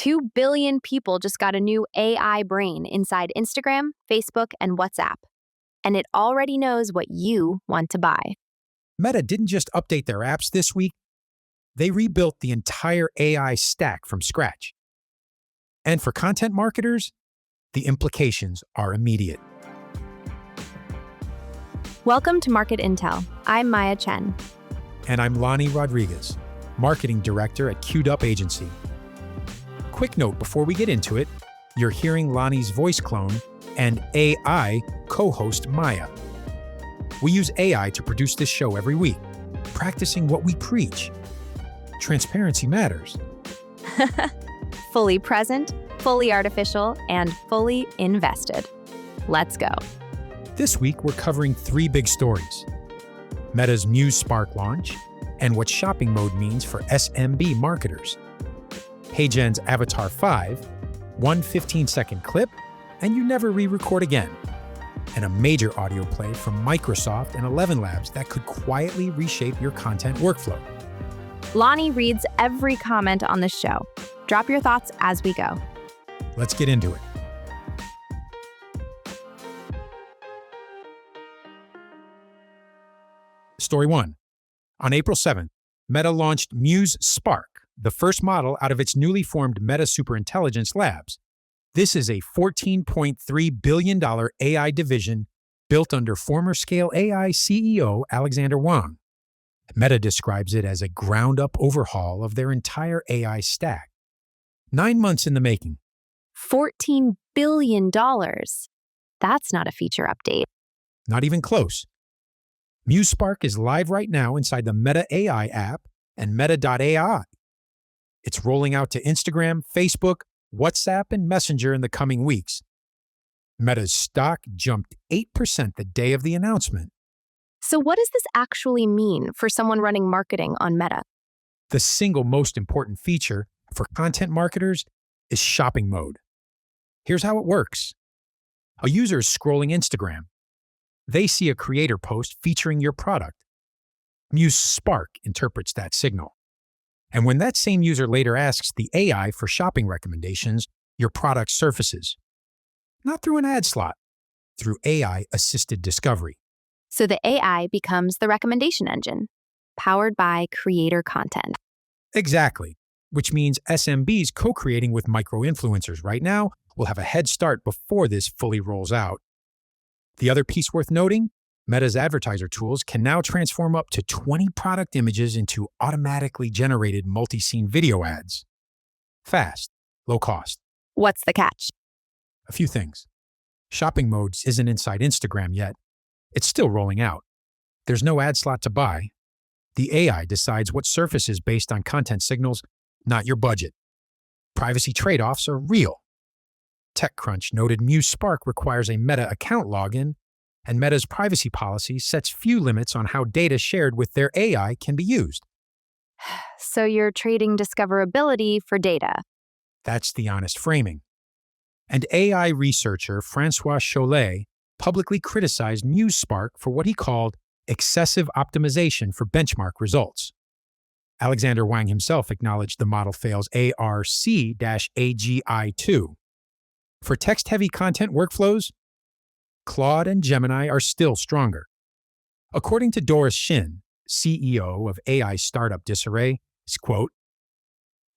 2 billion people just got a new AI brain inside Instagram, Facebook, and WhatsApp. And it already knows what you want to buy. Meta didn't just update their apps this week, they rebuilt the entire AI stack from scratch. And for content marketers, the implications are immediate. Welcome to Market Intel. I'm Maya Chen. And I'm Lonnie Rodriguez, Marketing Director at Queued Up Agency. Quick note before we get into it, you're hearing Lonnie's voice clone and AI co-host Maya. We use AI to produce this show every week, practicing what we preach. Transparency matters. Fully present, fully artificial, and fully invested. Let's go. This week, we're covering 3 big stories: Meta's Muse Spark launch and what shopping mode means for SMB marketers, HeyGen's Avatar V, one 15-second clip, and you never re-record again, and a major audio play from Microsoft and ElevenLabs that could quietly reshape your content workflow. Lonnie reads every comment on the show. Drop your thoughts as we go. Let's get into it. Story 1. On April 7th, Meta launched Muse Spark, the first model out of its newly formed Meta Superintelligence Labs. This is a $14.3 billion AI division built under former Scale AI CEO Alexander Wang. Meta describes it as a ground-up overhaul of their entire AI stack. 9 months in the making. $14 billion. That's not a feature update. Not even close. Muse Spark is live right now inside the Meta AI app and Meta.ai. It's rolling out to Instagram, Facebook, WhatsApp, and Messenger in the coming weeks. Meta's stock jumped 8% the day of the announcement. So what does this actually mean for someone running marketing on Meta? The single most important feature for content marketers is shopping mode. Here's how it works. A user is scrolling Instagram. They see a creator post featuring your product. Muse Spark interprets that signal. And when that same user later asks the AI for shopping recommendations, your product surfaces. Not through an ad slot, through AI-assisted discovery. So the AI becomes the recommendation engine, powered by creator content. Exactly, which means SMBs co-creating with micro-influencers right now will have a head start before this fully rolls out. The other piece worth noting, Meta's advertiser tools can now transform up to 20 product images into automatically generated multi-scene video ads. Fast, low cost. What's the catch? A few things. Shopping modes isn't inside Instagram yet. It's still rolling out. There's no ad slot to buy. The AI decides what surfaces based on content signals, not your budget. Privacy trade-offs are real. TechCrunch noted Muse Spark requires a Meta account login, and Meta's privacy policy sets few limits on how data shared with their AI can be used. So you're trading discoverability for data. That's the honest framing. And AI researcher Francois Cholet publicly criticized Muse Spark for what he called excessive optimization for benchmark results. Alexander Wang himself acknowledged the model fails ARC-AGI2. For text-heavy content workflows, Claude and Gemini are still stronger. According to Doris Shin, CEO of AI startup Disarray, quote,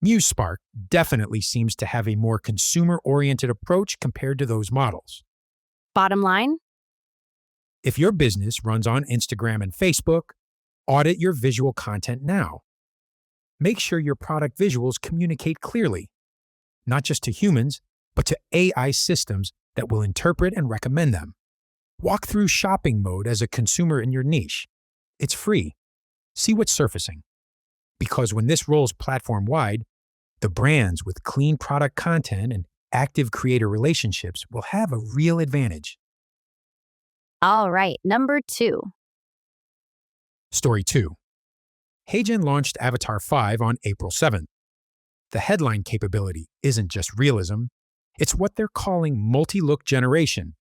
Muse Spark definitely seems to have a more consumer-oriented approach compared to those models. Bottom line? If your business runs on Instagram and Facebook, audit your visual content now. Make sure your product visuals communicate clearly, not just to humans, but to AI systems that will interpret and recommend them. Walk through shopping mode as a consumer in your niche. It's free. See what's surfacing. Because when this rolls platform-wide, the brands with clean product content and active creator relationships will have a real advantage. All right, number 2. Story 2. HeyGen launched Avatar V on April 7th. The headline capability isn't just realism, it's what they're calling multi-look generation.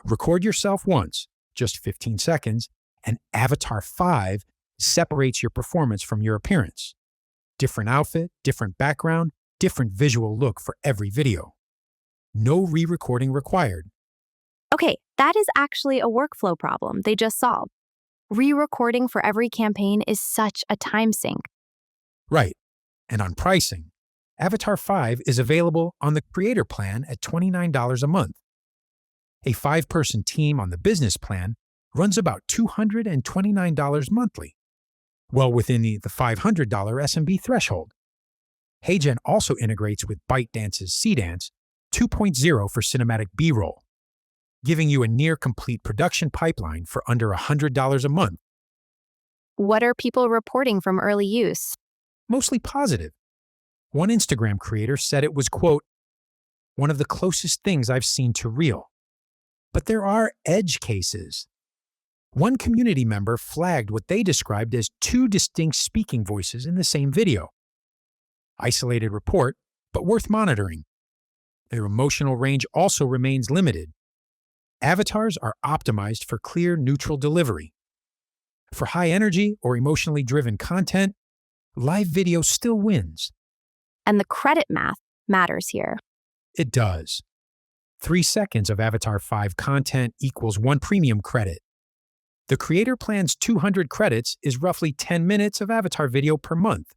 Record yourself once, just 15 seconds, and Avatar V separates your performance from your appearance. Different outfit, different background, different visual look for every video. No re-recording required. Okay, that is actually a workflow problem they just solved. Re-recording for every campaign is such a time sink. Right. And on pricing, Avatar 5 is available on the Creator Plan at $29 a month. A 5-person team on the Business Plan runs about $229 monthly, well within the $500 SMB threshold. HeyGen also integrates with ByteDance's C-Dance 2.0 for cinematic B-roll, giving you a near-complete production pipeline for under $100 a month. What are people reporting from early use? Mostly positive. One Instagram creator said it was, quote, one of the closest things I've seen to real. But there are edge cases. One community member flagged what they described as 2 distinct speaking voices in the same video. Isolated report, but worth monitoring. Their emotional range also remains limited. Avatars are optimized for clear, neutral delivery. For high-energy or emotionally driven content, live video still wins. And the credit math matters here. It does. 3 seconds of Avatar 5 content equals 1 premium credit. The Creator Plan's 200 credits is roughly 10 minutes of Avatar video per month.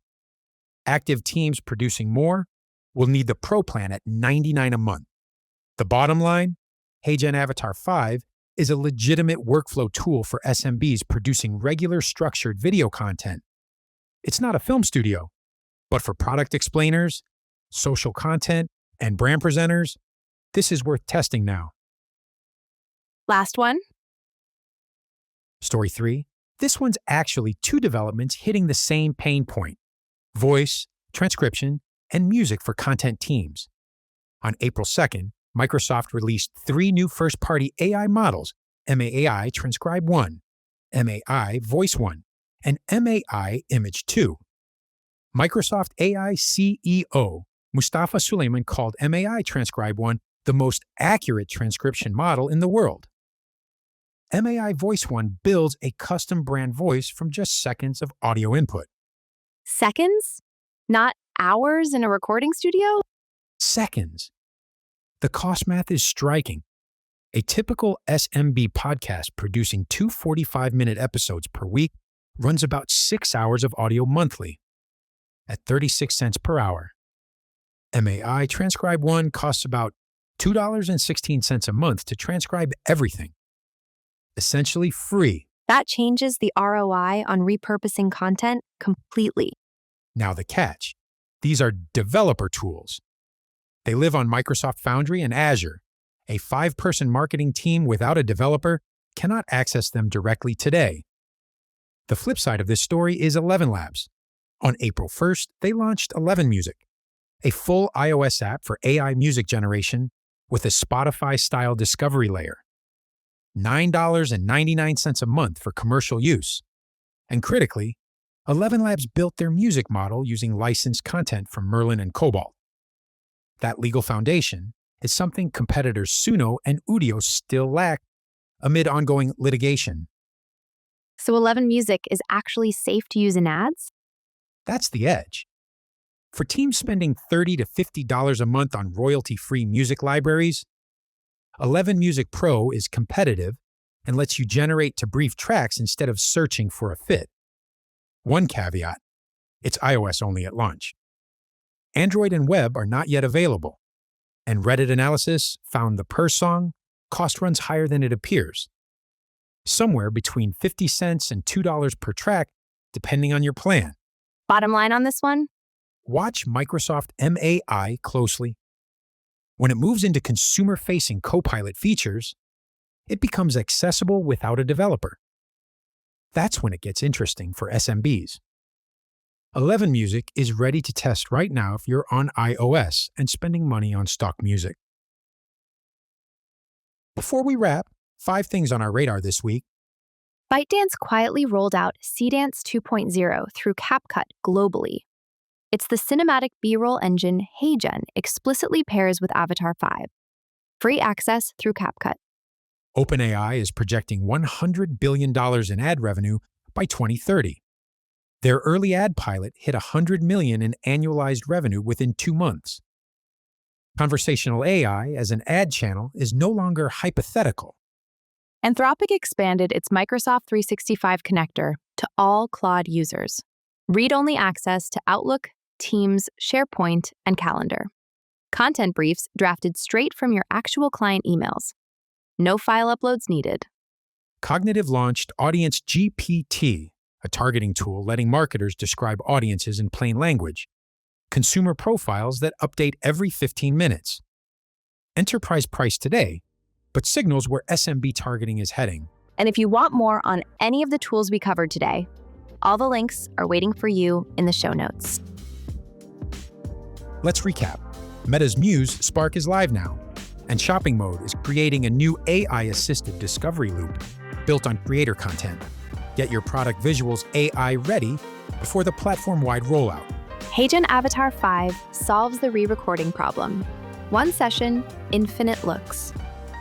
Active teams producing more will need the Pro Plan at $99 a month. The bottom line, HeyGen Avatar 5 is a legitimate workflow tool for SMBs producing regular structured video content. It's not a film studio, but for product explainers, social content, and brand presenters, this is worth testing now. Last one. Story 3. This one's actually 2 developments hitting the same pain point: voice, transcription, and music for content teams. On April 2nd, Microsoft released 3 new first-party AI models: MAI Transcribe 1, MAI Voice 1, and MAI Image 2. Microsoft AI CEO Mustafa Suleyman called MAI Transcribe 1 the most accurate transcription model in the world. MAI Voice 1 builds a custom brand voice from just seconds of audio input. Seconds? Not hours in a recording studio? Seconds. The cost math is striking. A typical SMB podcast producing 2 45-minute episodes per week runs about 6 hours of audio monthly at 36 cents per hour. MAI Transcribe 1 costs about $2.16 a month to transcribe everything. Essentially free. That changes the ROI on repurposing content completely. Now the catch. These are developer tools. They live on Microsoft Foundry and Azure. A 5-person marketing team without a developer cannot access them directly today. The flip side of this story is ElevenLabs. On April 1st, they launched ElevenMusic, a full iOS app for AI music generation with a Spotify-style discovery layer. $9.99 a month for commercial use. And critically, ElevenLabs built their music model using licensed content from Merlin and Cobalt. That legal foundation is something competitors Suno and Udio still lack amid ongoing litigation. So ElevenMusic is actually safe to use in ads? That's the edge. For teams spending $30 to $50 a month on royalty-free music libraries, ElevenMusic Pro is competitive and lets you generate to brief tracks instead of searching for a fit. One caveat: it's iOS only at launch. Android and web are not yet available, and Reddit analysis found the per song cost runs higher than it appears, somewhere between 50 cents and $2 per track, depending on your plan. Bottom line on this one? Watch Microsoft MAI closely. When it moves into consumer-facing Copilot features, it becomes accessible without a developer. That's when it gets interesting for SMBs. ElevenMusic is ready to test right now if you're on iOS and spending money on stock music. Before we wrap, 5 things on our radar this week. ByteDance quietly rolled out C-Dance 2.0 through CapCut globally. It's the cinematic B-roll engine HeyGen explicitly pairs with Avatar 5. Free access through CapCut. OpenAI is projecting $100 billion in ad revenue by 2030. Their early ad pilot hit $100 million in annualized revenue within 2 months. Conversational AI as an ad channel is no longer hypothetical. Anthropic expanded its Microsoft 365 connector to all Claude users. Read-only access to Outlook, Teams, SharePoint, and Calendar. Content briefs drafted straight from your actual client emails. No file uploads needed. Cognitive launched Audience GPT, a targeting tool letting marketers describe audiences in plain language. Consumer profiles that update every 15 minutes. Enterprise price today, but signals where SMB targeting is heading. And if you want more on any of the tools we covered today, all the links are waiting for you in the show notes. Let's recap. Meta's Muse Spark is live now, and Shopping Mode is creating a new AI-assisted discovery loop built on creator content. Get your product visuals AI ready before the platform-wide rollout. HeyGen Avatar V solves the re-recording problem. One session, infinite looks.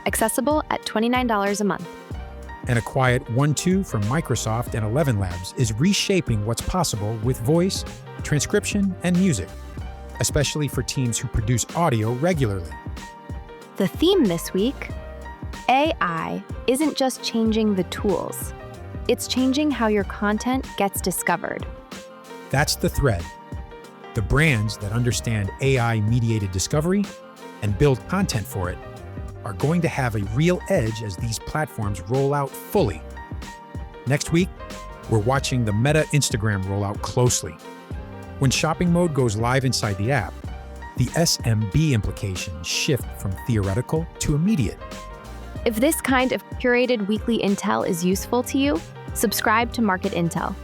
Accessible at $29 a month. And a quiet 1.2 from Microsoft and ElevenLabs is reshaping what's possible with voice, transcription, and music, especially for teams who produce audio regularly. The theme this week: AI isn't just changing the tools. It's changing how your content gets discovered. That's the thread. The brands that understand AI-mediated discovery and build content for it are going to have a real edge as these platforms roll out fully. Next week, we're watching the Meta Instagram rollout closely. When Shopping Mode goes live inside the app, the SMB implications shift from theoretical to immediate. If this kind of curated weekly intel is useful to you, subscribe to Market Intel.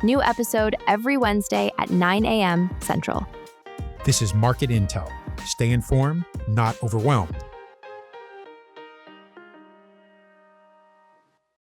New episode every Wednesday at 9 a.m. Central. This is Market Intel. Stay informed, not overwhelmed.